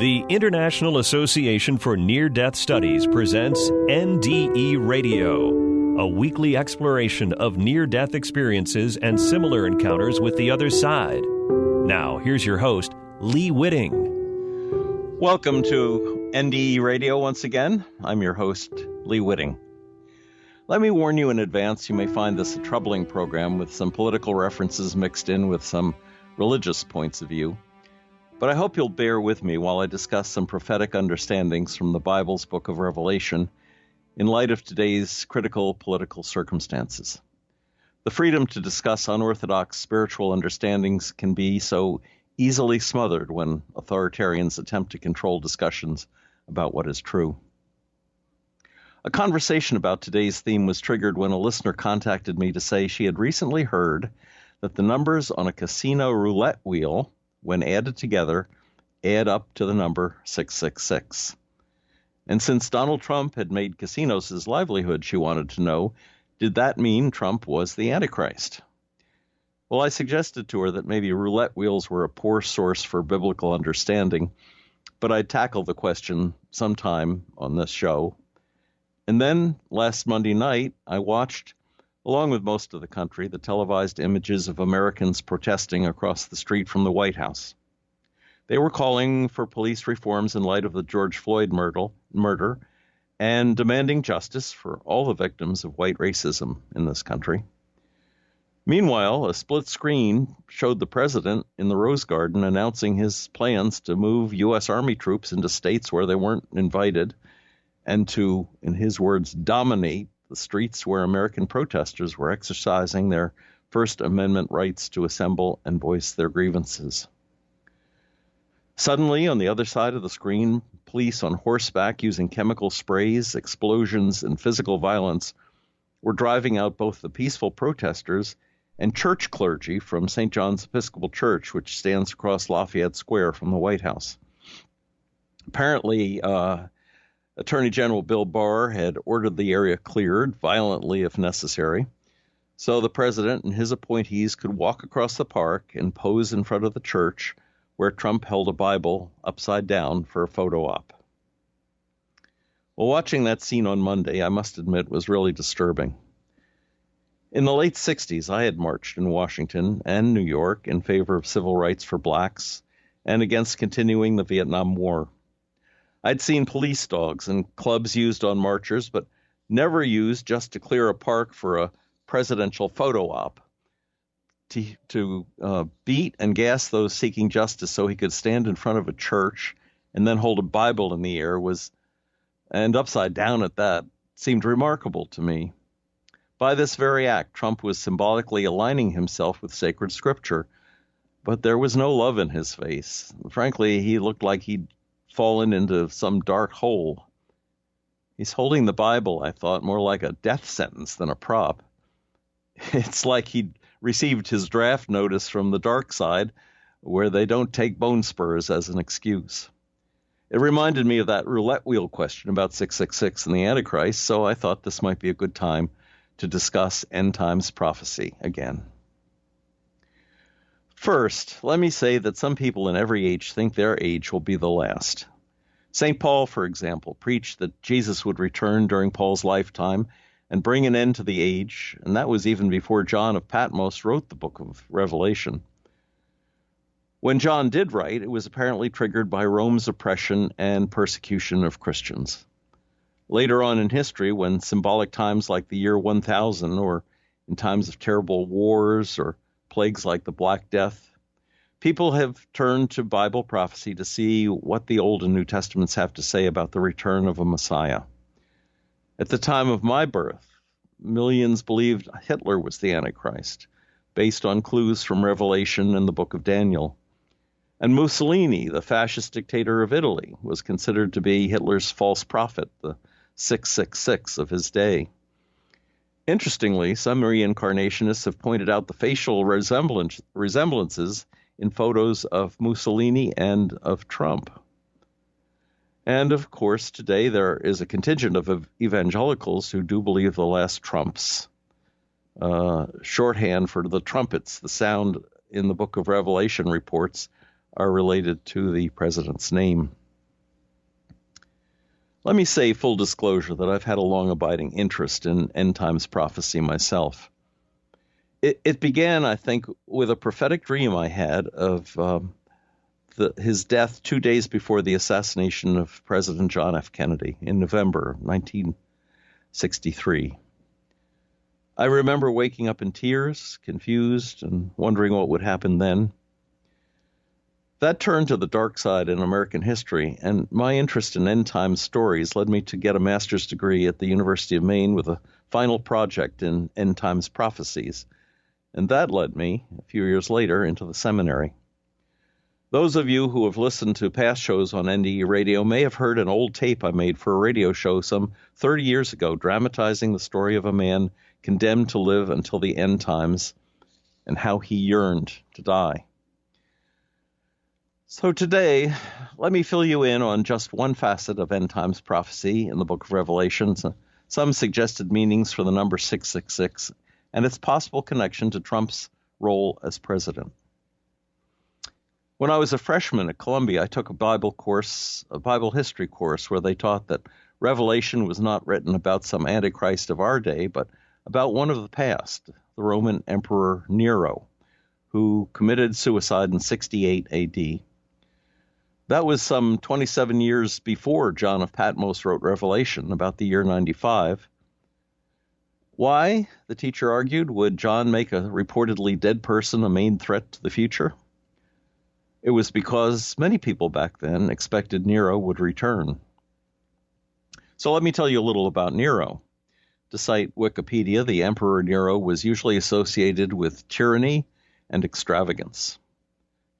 The International Association for Near-Death Studies presents NDE Radio, a weekly exploration of near-death experiences and similar encounters with the other side. Now, here's your host, Lee Witting. Welcome to NDE Radio once again. I'm your host, Lee Witting. Let me warn you in advance, you may find this a troubling program with some political references mixed in with some religious points of view. But I hope you'll bear with me while I discuss some prophetic understandings from the Bible's book of Revelation in light of today's critical political circumstances. The freedom to discuss unorthodox spiritual understandings can be so easily smothered when authoritarians attempt to control discussions about what is true. A conversation about today's theme was triggered when a listener contacted me to say she had recently heard that the numbers on a casino roulette wheel, when added together, add up to the number 666. And since Donald Trump had made casinos his livelihood, she wanted to know, did that mean Trump was the Antichrist? Well, I suggested to her that maybe roulette wheels were a poor source for biblical understanding, but I'd tackle the question sometime on this show. And then, last Monday night, I watched, along with most of the country, the televised images of Americans protesting across the street from the White House. They were calling for police reforms in light of the George Floyd murder and demanding justice for all the victims of white racism in this country. Meanwhile, a split screen showed the president in the Rose Garden announcing his plans to move U.S. Army troops into states where they weren't invited and to, in his words, dominate the streets where American protesters were exercising their First Amendment rights to assemble and voice their grievances. Suddenly, on the other side of the screen, police on horseback using chemical sprays, explosions, and physical violence were driving out both the peaceful protesters and church clergy from St. John's Episcopal Church, which stands across Lafayette Square from the White House. Apparently, Attorney General Bill Barr had ordered the area cleared, violently if necessary, so the president and his appointees could walk across the park and pose in front of the church where Trump held a Bible upside down for a photo op. Well, watching that scene on Monday, I must admit, was really disturbing. In the late 60s, I had marched in Washington and New York in favor of civil rights for blacks and against continuing the Vietnam War. I'd seen police dogs and clubs used on marchers, but never used just to clear a park for a presidential photo op. To beat and gas those seeking justice so he could stand in front of a church and then hold a Bible in the air and upside down at that, seemed remarkable to me. By this very act, Trump was symbolically aligning himself with sacred scripture, but there was no love in his face. Frankly, he looked like he'd fallen into some dark hole. He's holding the Bible, I thought, more like a death sentence than a prop. It's like he'd received his draft notice from the dark side, where they don't take bone spurs as an excuse. It reminded me of that roulette wheel question about 666 and the Antichrist, so I thought this might be a good time to discuss end times prophecy again. First, let me say that some people in every age think their age will be the last. St. Paul, for example, preached that Jesus would return during Paul's lifetime and bring an end to the age, and that was even before John of Patmos wrote the book of Revelation. When John did write, it was apparently triggered by Rome's oppression and persecution of Christians. Later on in history, when symbolic times like the year 1000, or in times of terrible wars or plagues like the Black Death, people have turned to Bible prophecy to see what the Old and New Testaments have to say about the return of a Messiah. At the time of my birth, millions believed Hitler was the Antichrist, based on clues from Revelation and the book of Daniel. And Mussolini, the fascist dictator of Italy, was considered to be Hitler's false prophet, the 666 of his day. Interestingly, some reincarnationists have pointed out the facial resemblances in photos of Mussolini and of Trump. And, of course, today there is a contingent of evangelicals who do believe the last trumps, shorthand for the trumpets, the sound in the book of Revelation reports, are related to the president's name. Let me say, full disclosure, that I've had a long-abiding interest in end times prophecy myself. It began, I think, with a prophetic dream I had of his death 2 days before the assassination of President John F. Kennedy in November 1963. I remember waking up in tears, confused, and wondering what would happen then. That turned to the dark side in American history, and my interest in end times stories led me to get a master's degree at the University of Maine with a final project in end times prophecies, and that led me, a few years later, into the seminary. Those of you who have listened to past shows on NDE Radio may have heard an old tape I made for a radio show some 30 years ago, dramatizing the story of a man condemned to live until the end times and how he yearned to die. So today, let me fill you in on just one facet of end times prophecy in the book of Revelation, some suggested meanings for the number 666, and its possible connection to Trump's role as president. When I was a freshman at Columbia, I took a Bible history course, where they taught that Revelation was not written about some Antichrist of our day, but about one of the past, the Roman Emperor Nero, who committed suicide in 68 AD. That was some 27 years before John of Patmos wrote Revelation, about the year 95. Why, the teacher argued, would John make a reportedly dead person a main threat to the future? It was because many people back then expected Nero would return. So let me tell you a little about Nero. To cite Wikipedia, the Emperor Nero was usually associated with tyranny and extravagance.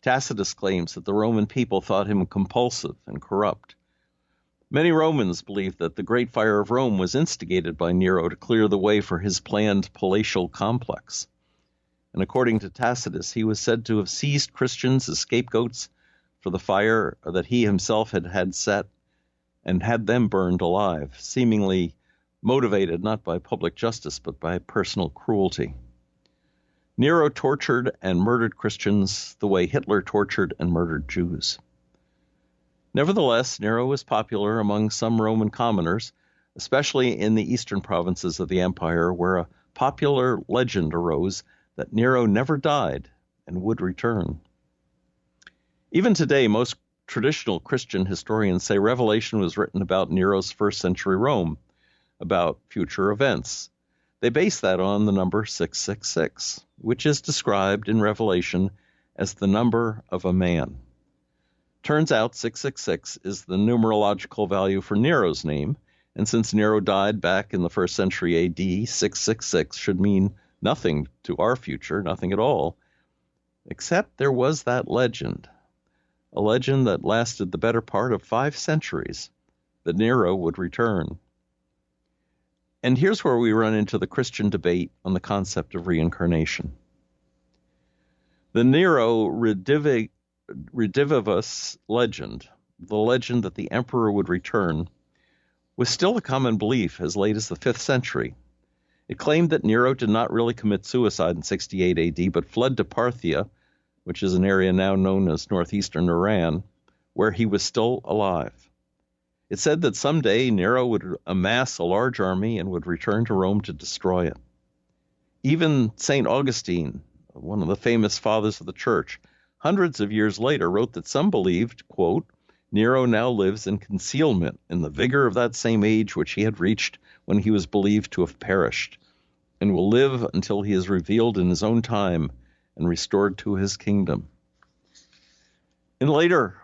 Tacitus claims that the Roman people thought him compulsive and corrupt. Many Romans believed that the Great Fire of Rome was instigated by Nero to clear the way for his planned palatial complex. And according to Tacitus, he was said to have seized Christians as scapegoats for the fire that he himself had set and had them burned alive, seemingly motivated not by public justice but by personal cruelty. Nero tortured and murdered Christians the way Hitler tortured and murdered Jews. Nevertheless, Nero was popular among some Roman commoners, especially in the eastern provinces of the empire, where a popular legend arose that Nero never died and would return. Even today, most traditional Christian historians say Revelation was written about Nero's first-century Rome, about future events. They base that on the number 666, which is described in Revelation as the number of a man. Turns out 666 is the numerological value for Nero's name, and since Nero died back in the first century AD, 666 should mean nothing to our future, nothing at all, except there was that legend, a legend that lasted the better part of 5 centuries, that Nero would return. And here's where we run into the Christian debate on the concept of reincarnation. The Nero Redivivus legend, the legend that the emperor would return, was still a common belief as late as the 5th century. It claimed that Nero did not really commit suicide in 68 AD, but fled to Parthia, which is an area now known as northeastern Iran, where he was still alive. It said that someday Nero would amass a large army and would return to Rome to destroy it. Even St. Augustine, one of the famous fathers of the church, hundreds of years later wrote that some believed, quote, Nero now lives in concealment in the vigor of that same age which he had reached when he was believed to have perished, and will live until he is revealed in his own time and restored to his kingdom. In later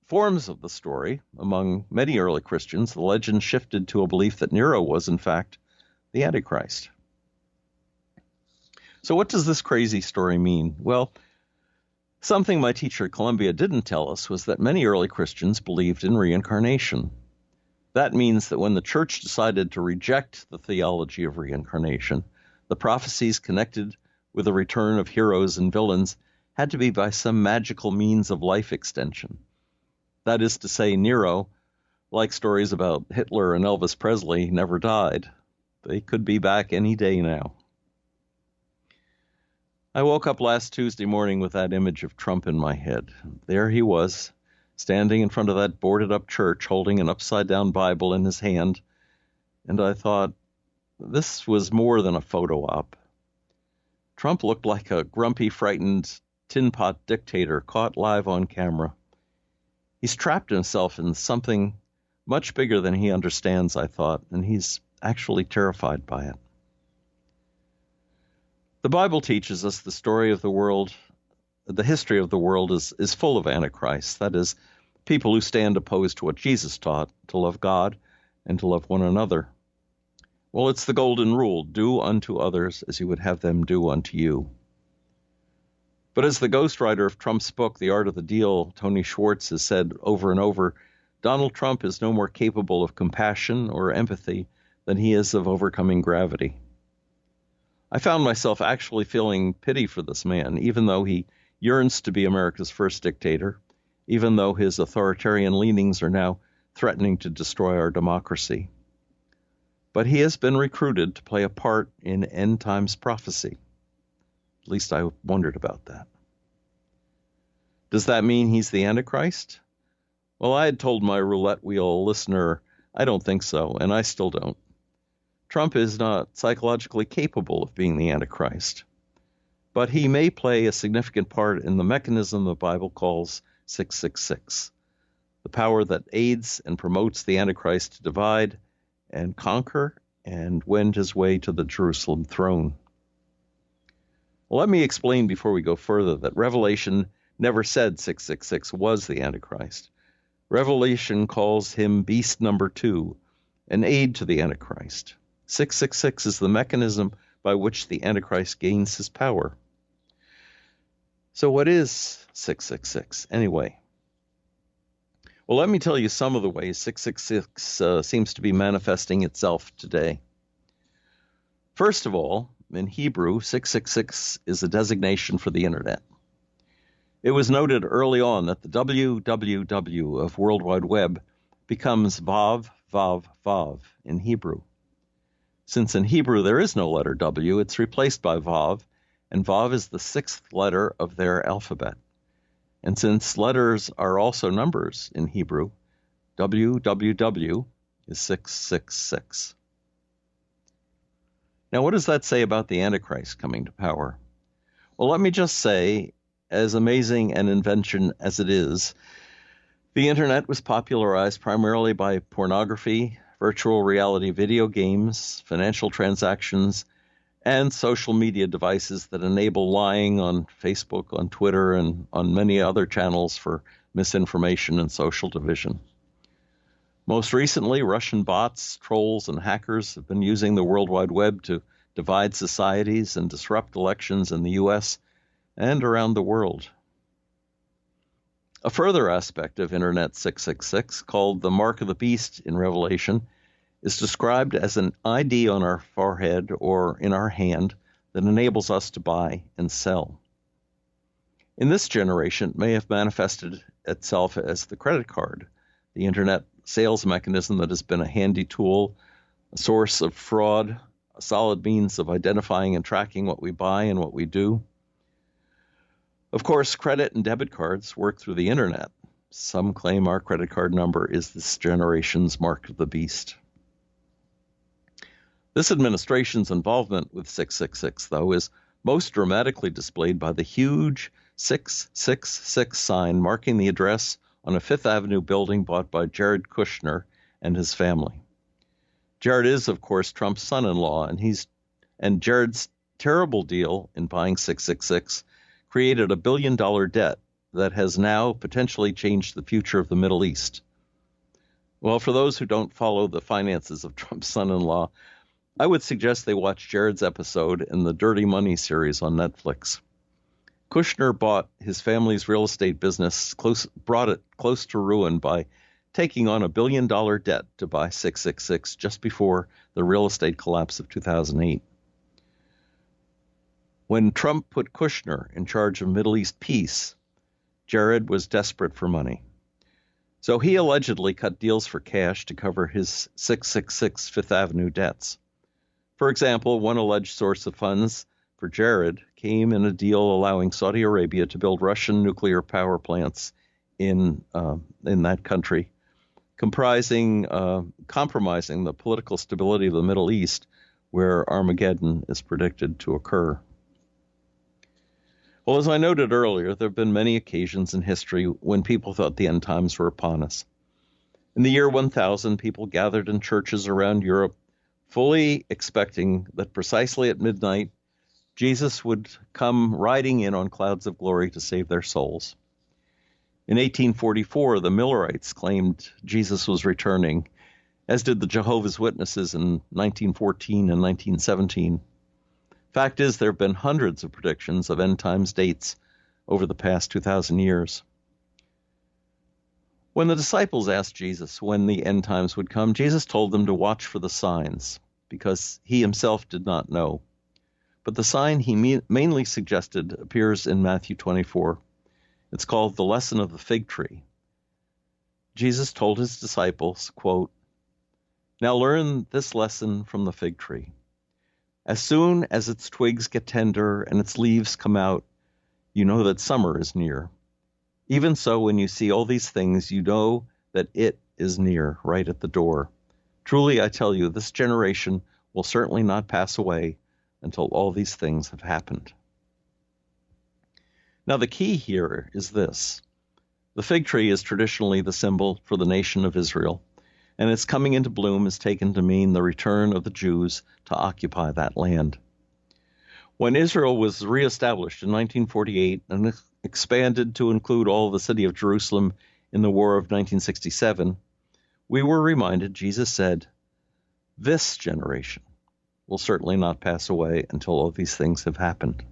forms of the story, among many early Christians, the legend shifted to a belief that Nero was, in fact, the Antichrist. So what does this crazy story mean? Well, something my teacher at Columbia didn't tell us was that many early Christians believed in reincarnation. That means that when the church decided to reject the theology of reincarnation, the prophecies connected with the return of heroes and villains had to be by some magical means of life extension. That is to say, Nero, like stories about Hitler and Elvis Presley, never died. They could be back any day now. I woke up last Tuesday morning with that image of Trump in my head. There he was, standing in front of that boarded-up church holding an upside-down Bible in his hand, and I thought, this was more than a photo op. Trump looked like a grumpy, frightened tin pot dictator caught live on camera. He's trapped himself in something much bigger than he understands, I thought, and he's actually terrified by it. The Bible teaches us the story of the world, the history of the world is full of Antichrist. That is, people who stand opposed to what Jesus taught, to love God and to love one another. Well, it's the golden rule, do unto others as you would have them do unto you. But as the ghostwriter of Trump's book, The Art of the Deal, Tony Schwartz, has said over and over, Donald Trump is no more capable of compassion or empathy than he is of overcoming gravity. I found myself actually feeling pity for this man, even though he yearns to be America's first dictator, even though his authoritarian leanings are now threatening to destroy our democracy. But he has been recruited to play a part in end times prophecy. At least I wondered about that. Does that mean he's the Antichrist? Well, I had told my roulette wheel listener, I don't think so, and I still don't. Trump is not psychologically capable of being the Antichrist, but he may play a significant part in the mechanism the Bible calls 666, the power that aids and promotes the Antichrist to divide and conquer and wend his way to the Jerusalem throne. Well, let me explain before we go further that Revelation never said 666 was the Antichrist. Revelation calls him beast number 2, an aid to the Antichrist. 666 is the mechanism by which the Antichrist gains his power. So what is 666 anyway? Well, let me tell you some of the ways 666 seems to be manifesting itself today. First of all, in Hebrew, 666 is a designation for the Internet. It was noted early on that the www of World Wide Web becomes vav, vav, vav in Hebrew. Since in Hebrew there is no letter W, it's replaced by vav, and vav is the 6th letter of their alphabet. And since letters are also numbers in Hebrew, www is 666. Now, what does that say about the Antichrist coming to power? Well, let me just say, as amazing an invention as it is, the Internet was popularized primarily by pornography, virtual reality video games, financial transactions, and social media devices that enable lying on Facebook, on Twitter, and on many other channels for misinformation and social division. Most recently, Russian bots, trolls, and hackers have been using the World Wide Web to divide societies and disrupt elections in the U.S. and around the world. A further aspect of Internet 666, called the Mark of the Beast in Revelation, is described as an ID on our forehead or in our hand that enables us to buy and sell. In this generation, it may have manifested itself as the credit card, the Internet sales mechanism that has been a handy tool, a source of fraud, a solid means of identifying and tracking what we buy and what we do. Of course, credit and debit cards work through the Internet. Some claim our credit card number is this generation's mark of the beast. This administration's involvement with 666, though, is most dramatically displayed by the huge 666 sign marking the address on a Fifth Avenue building bought by Jared Kushner and his family. Jared is, of course, Trump's son-in-law, and Jared's terrible deal in buying 666 created $1 billion debt that has now potentially changed the future of the Middle East. Well, for those who don't follow the finances of Trump's son-in-law, I would suggest they watch Jared's episode in the Dirty Money series on Netflix. Kushner bought his family's real estate business, brought it close to ruin by taking on $1 billion debt to buy 666 just before the real estate collapse of 2008. When Trump put Kushner in charge of Middle East peace, Jared was desperate for money. So he allegedly cut deals for cash to cover his 666 Fifth Avenue debts. For example, one alleged source of funds for Jared came in a deal allowing Saudi Arabia to build Russian nuclear power plants in that country, compromising the political stability of the Middle East, where Armageddon is predicted to occur. Well, as I noted earlier, there have been many occasions in history when people thought the end times were upon us. In the year 1000, people gathered in churches around Europe, fully expecting that precisely at midnight, Jesus would come riding in on clouds of glory to save their souls. In 1844, the Millerites claimed Jesus was returning, as did the Jehovah's Witnesses in 1914 and 1917. Fact is, there have been hundreds of predictions of end times dates over the past 2,000 years. When the disciples asked Jesus when the end times would come, Jesus told them to watch for the signs, because he himself did not know. But the sign he mainly suggested appears in Matthew 24. It's called the lesson of the fig tree. Jesus told his disciples, quote, "Now learn this lesson from the fig tree. As soon as its twigs get tender and its leaves come out, you know that summer is near. Even so, when you see all these things, you know that it is near, right at the door. Truly, I tell you, this generation will certainly not pass away until all these things have happened." Now, the key here is this. The fig tree is traditionally the symbol for the nation of Israel, and its coming into bloom is taken to mean the return of the Jews to occupy that land. When Israel was reestablished in 1948 and expanded to include all of the city of Jerusalem in the War of 1967, we were reminded, Jesus said, "This generation will certainly not pass away until all these things have happened."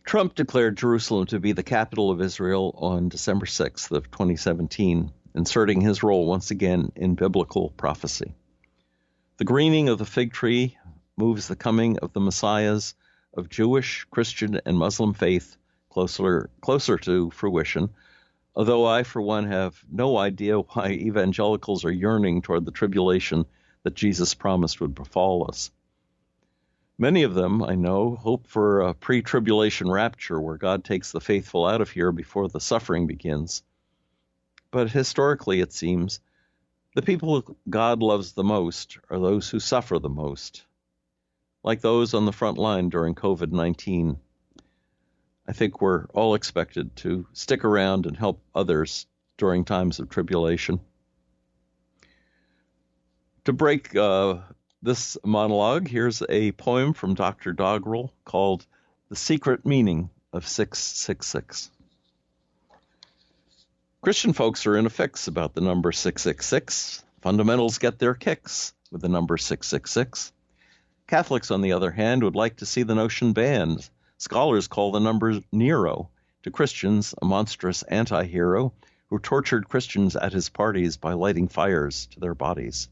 Trump declared Jerusalem to be the capital of Israel on December 6th of 2017, inserting his role once again in biblical prophecy. The greening of the fig tree moves the coming of the messiahs of Jewish, Christian, and Muslim faith closer to fruition, although I, for one, have no idea why evangelicals are yearning toward the tribulation that Jesus promised would befall us. Many of them, I know, hope for a pre-tribulation rapture where God takes the faithful out of here before the suffering begins. But historically, it seems, the people God loves the most are those who suffer the most, like those on the front line during COVID-19. I think we're all expected to stick around and help others during times of tribulation. To break this monologue, here's a poem from Dr. Doggerel called "The Secret Meaning of 666. Christian folks are in a fix about the number 666. Fundamentals get their kicks with the number 666. Catholics, on the other hand, would like to see the notion banned. Scholars call the number Nero, to Christians a monstrous anti-hero who tortured Christians at his parties by lighting fires to their bodies.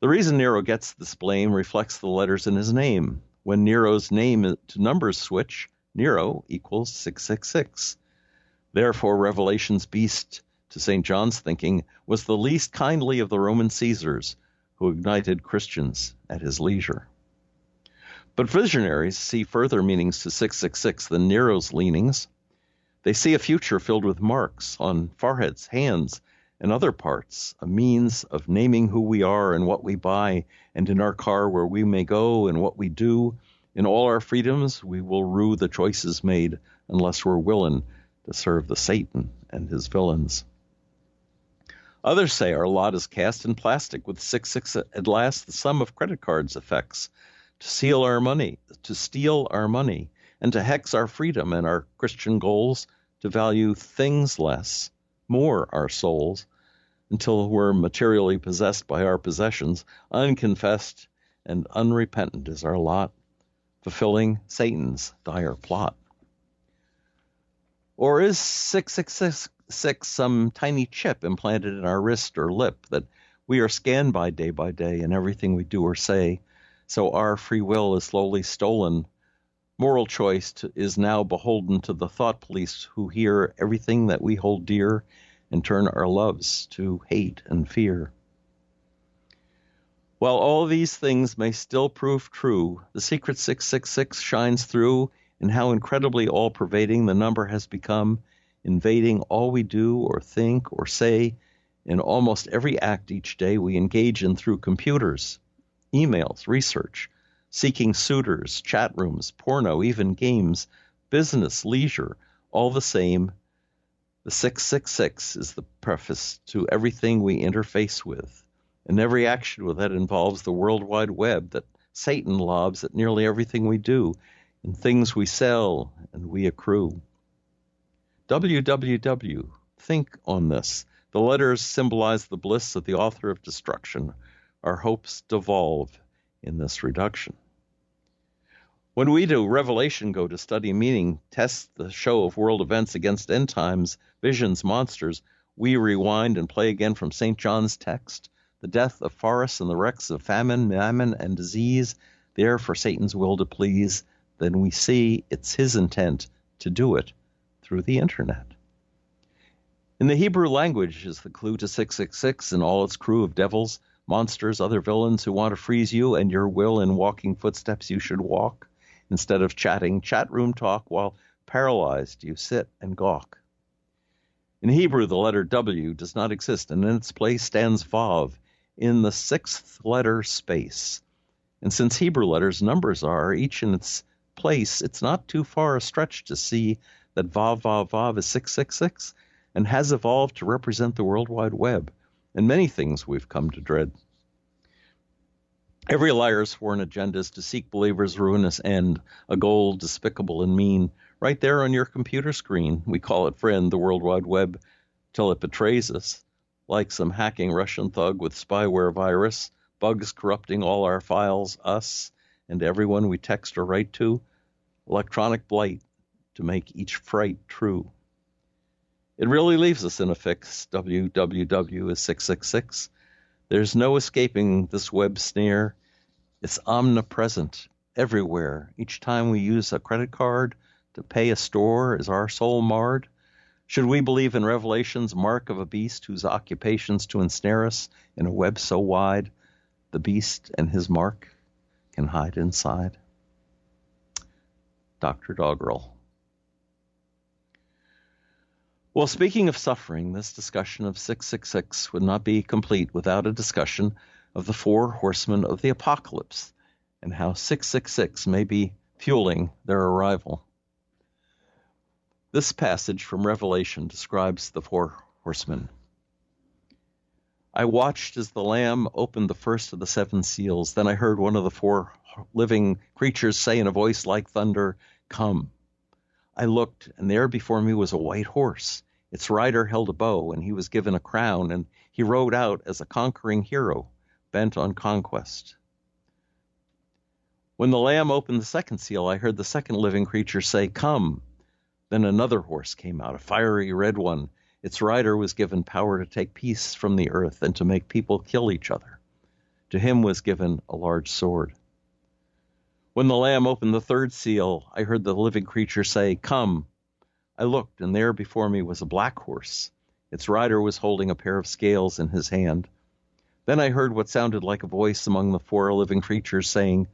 The reason Nero gets this blame reflects the letters in his name. When Nero's name to numbers switch, Nero equals 666. Therefore, Revelation's beast, to St. John's thinking, was the least kindly of the Roman Caesars, who ignited Christians at his leisure. But visionaries see further meanings to 666 than Nero's leanings. They see a future filled with marks on foreheads, hands, and other parts, a means of naming who we are and what we buy, and in our car where we may go and what we do. In all our freedoms, we will rue the choices made unless we're willing to serve the Satan and his villains. Others say our lot is cast in plastic with 666 at last the sum of credit cards effects, to steal our money, and to hex our freedom and our Christian goals, to value things less, more our souls, until we're materially possessed by our possessions, unconfessed and unrepentant is our lot, fulfilling Satan's dire plot. Or is 666 some tiny chip implanted in our wrist or lip that we are scanned by day in everything we do or say, so our free will is slowly stolen? Moral choice is now beholden to the thought police who hear everything that we hold dear and turn our loves to hate and fear. While all these things may still prove true, the secret 666 shines through and how incredibly all-pervading the number has become, invading all we do or think or say in almost every act each day we engage in through computers, emails, research, seeking suitors, chat rooms, porno, even games, business, leisure, all the same. The 666 is the preface to everything we interface with, and every action that involves the World Wide Web that Satan lobs at nearly everything we do, and things we sell and we accrue. www. Think on this. The letters symbolize the bliss of the author of destruction. Our hopes devolve in this reduction. When we do Revelation go to study meaning, test the show of world events against end times, visions, monsters, we rewind and play again from St. John's text, the death of forests and the wrecks of famine, mammon, and disease, there for Satan's will to please, then we see it's his intent to do it through the internet. In the Hebrew language is the clue to 666 and all its crew of devils, monsters, other villains who want to freeze you and your will in walking footsteps you should walk. Instead of chatting, chat room talk, while paralyzed you sit and gawk. In Hebrew, the letter W does not exist, and in its place stands Vav, in the sixth letter space. And since Hebrew letters numbers are, each in its place, it's not too far a stretch to see that Vav, Vav, Vav is 666, and has evolved to represent the World Wide Web, and many things we've come to dread. Every liar's sworn agenda is to seek believers' ruinous end, a goal despicable and mean, right there on your computer screen. We call it friend, the World Wide Web, till it betrays us, like some hacking Russian thug with spyware virus, bugs corrupting all our files, us, and everyone we text or write to, electronic blight to make each fright true. It really leaves us in a fix. www is 666. There's no escaping this web snare. It's omnipresent everywhere. Each time we use a credit card to pay a store, is our soul marred? Should we believe in Revelation's mark of a beast whose occupation's to ensnare us in a web so wide, the beast and his mark can hide inside? Dr. Doggerel. Well, speaking of suffering, this discussion of 666 would not be complete without a discussion of the Four Horsemen of the Apocalypse and how 666 may be fueling their arrival. This passage from Revelation describes the Four Horsemen. I watched as the Lamb opened the first of the seven seals. Then I heard one of the four living creatures say in a voice like thunder, "Come." I looked, and there before me was a white horse. Its rider held a bow, and he was given a crown, and he rode out as a conquering hero, bent on conquest. When the Lamb opened the second seal, I heard the second living creature say, "Come." Then another horse came out, a fiery red one. Its rider was given power to take peace from the earth and to make people kill each other. To him was given a large sword. When the Lamb opened the third seal, I heard the living creature say, "Come." I looked, and there before me was a black horse. Its rider was holding a pair of scales in his hand. Then I heard what sounded like a voice among the four living creatures saying,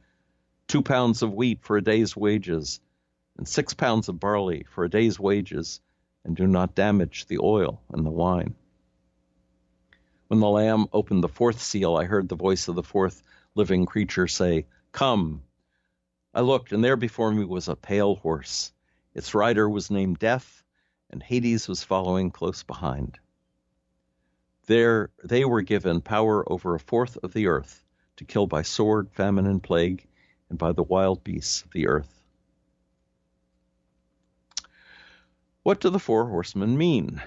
2 pounds of wheat for a day's wages, and 6 pounds of barley for a day's wages, and do not damage the oil and the wine. When the Lamb opened the fourth seal, I heard the voice of the fourth living creature say, "Come." I looked, and there before me was a pale horse. Its rider was named Death, and Hades was following close behind. There they were given power over a fourth of the earth, to kill by sword, famine, and plague, and by the wild beasts of the earth. What do the four horsemen mean?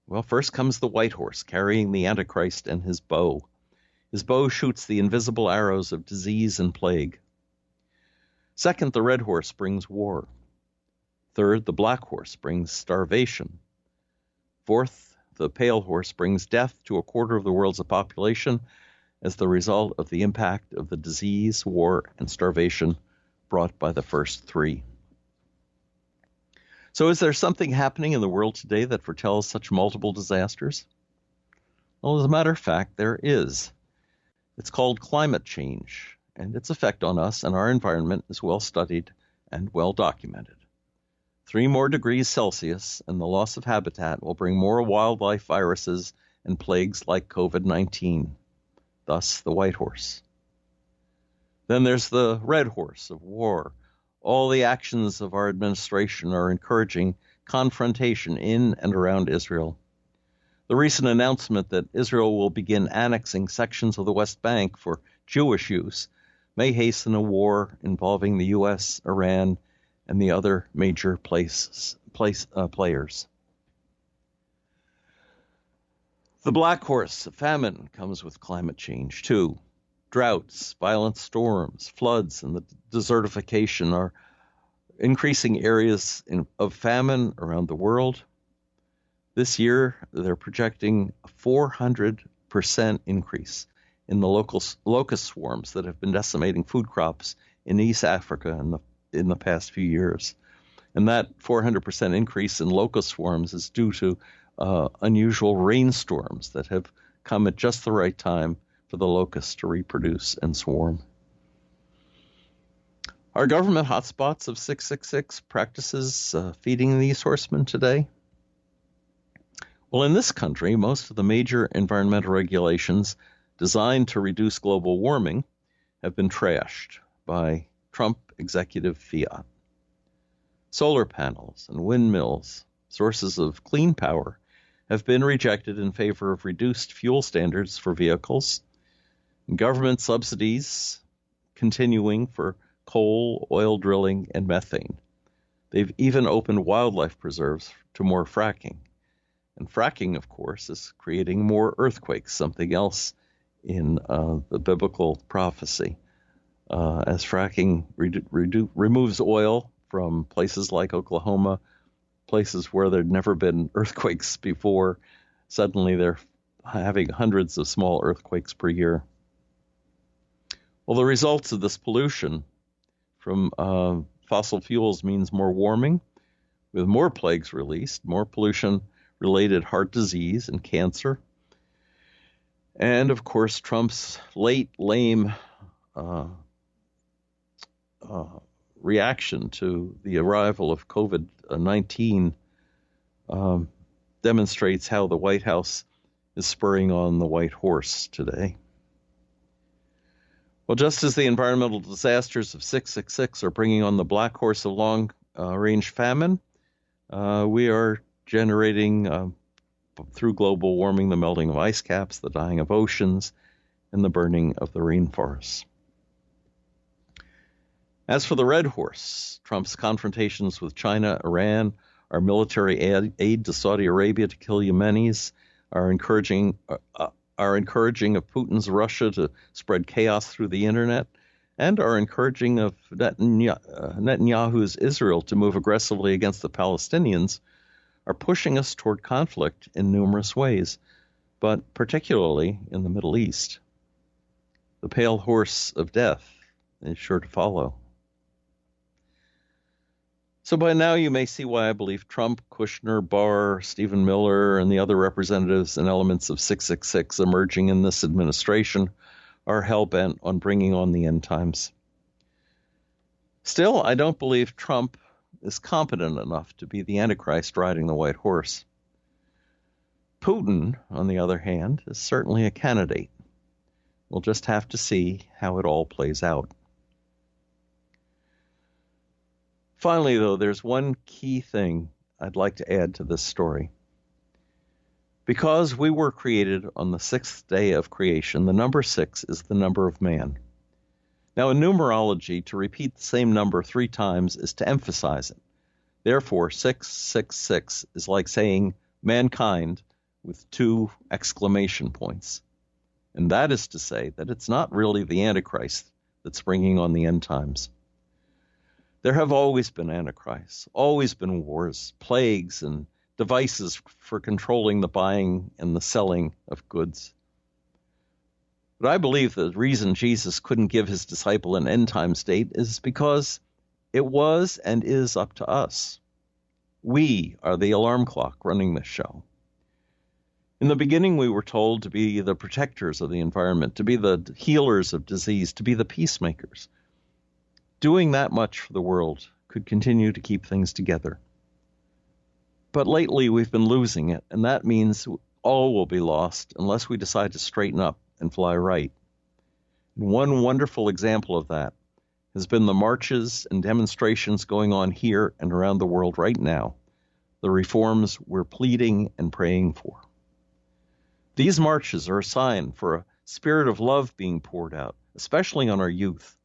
Well, first comes the white horse, carrying the Antichrist and his bow. His bow shoots the invisible arrows of disease and plague. Second, the red horse brings war. Third, the black horse brings starvation. Fourth, the pale horse brings death to a quarter of the world's population as the result of the impact of the disease, war, and starvation brought by the first three. So is there something happening in the world today that foretells such multiple disasters? Well, as a matter of fact, there is. It's called climate change, and its effect on us and our environment is well studied and well documented. 3 more degrees Celsius and the loss of habitat will bring more wildlife viruses and plagues like COVID-19, thus the white horse. Then there's the red horse of war. All the actions of our administration are encouraging confrontation in and around Israel. The recent announcement that Israel will begin annexing sections of the West Bank for Jewish use may hasten a war involving the U.S., Iran, and the other major players. The black horse of famine comes with climate change, too. Droughts, violent storms, floods, and the desertification are increasing areas of famine around the world. This year, they're projecting a 400% increase in the locust swarms that have been decimating food crops in East Africa in the past few years. And that 400% increase in locust swarms is due to unusual rainstorms that have come at just the right time for the locusts to reproduce and swarm. Are government hotspots of 666 practices feeding these horsemen today? Well, in this country, most of the major environmental regulations designed to reduce global warming have been trashed by Trump executive fiat. Solar panels and windmills, sources of clean power, have been rejected in favor of reduced fuel standards for vehicles, government subsidies continuing for coal, oil drilling, and methane. They've even opened wildlife preserves to more fracking. And fracking, of course, is creating more earthquakes, something else in the biblical prophecy. As fracking removes oil from places like Oklahoma, places where there'd never been earthquakes before, suddenly they're having hundreds of small earthquakes per year. Well, the results of this pollution from fossil fuels means more warming, with more plagues released, more pollution-related heart disease and cancer, and, of course, Trump's lame reaction to the arrival of COVID-19 demonstrates how the White House is spurring on the white horse today. Well, just as the environmental disasters of 666 are bringing on the black horse of long-range famine, we are generating, through global warming, the melting of ice caps, the dying of oceans, and the burning of the rainforests. As for the red horse, Trump's confrontations with China, Iran, our military aid to Saudi Arabia to kill Yemenis, our encouraging of Putin's Russia to spread chaos through the internet, and our encouraging of Netanyahu's Israel to move aggressively against the Palestinians are pushing us toward conflict in numerous ways, but particularly in the Middle East. The pale horse of death is sure to follow. So by now you may see why I believe Trump, Kushner, Barr, Stephen Miller, and the other representatives and elements of 666 emerging in this administration are hell-bent on bringing on the end times. Still, I don't believe Trump is competent enough to be the Antichrist riding the white horse. Putin, on the other hand, is certainly a candidate. We'll just have to see how it all plays out. Finally, though, there's one key thing I'd like to add to this story. Because we were created on the 6th day of creation, the number 6 is the number of man. Now, in numerology, to repeat the same number 3 times is to emphasize it. Therefore, 666 is like saying mankind with 2 exclamation points. And that is to say that it's not really the Antichrist that's bringing on the end times. There have always been antichrists, always been wars, plagues, and devices for controlling the buying and the selling of goods. But I believe the reason Jesus couldn't give his disciple an end times date is because it was and is up to us. We are the alarm clock running this show. In the beginning, we were told to be the protectors of the environment, to be the healers of disease, to be the peacemakers. Doing that much for the world could continue to keep things together. But lately we've been losing it, and that means all will be lost unless we decide to straighten up and fly right. And one wonderful example of that has been the marches and demonstrations going on here and around the world right now, the reforms we're pleading and praying for. These marches are a sign for a spirit of love being poured out, especially on our youth.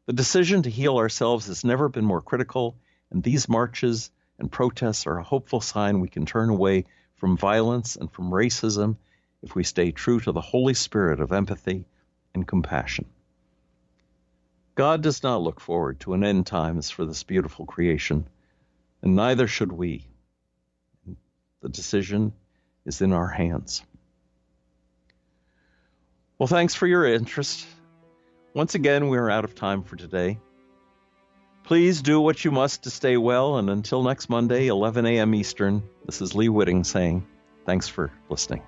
The decision to heal ourselves has never been more critical, and these marches and protests are a hopeful sign we can turn away from violence and from racism if we stay true to the Holy Spirit of empathy and compassion. God does not look forward to an end times for this beautiful creation, and neither should we. The decision is in our hands. Well, thanks for your interest. Once again, we are out of time for today. Please do what you must to stay well, and until next Monday, 11 a.m. Eastern, this is Lee Witting saying thanks for listening.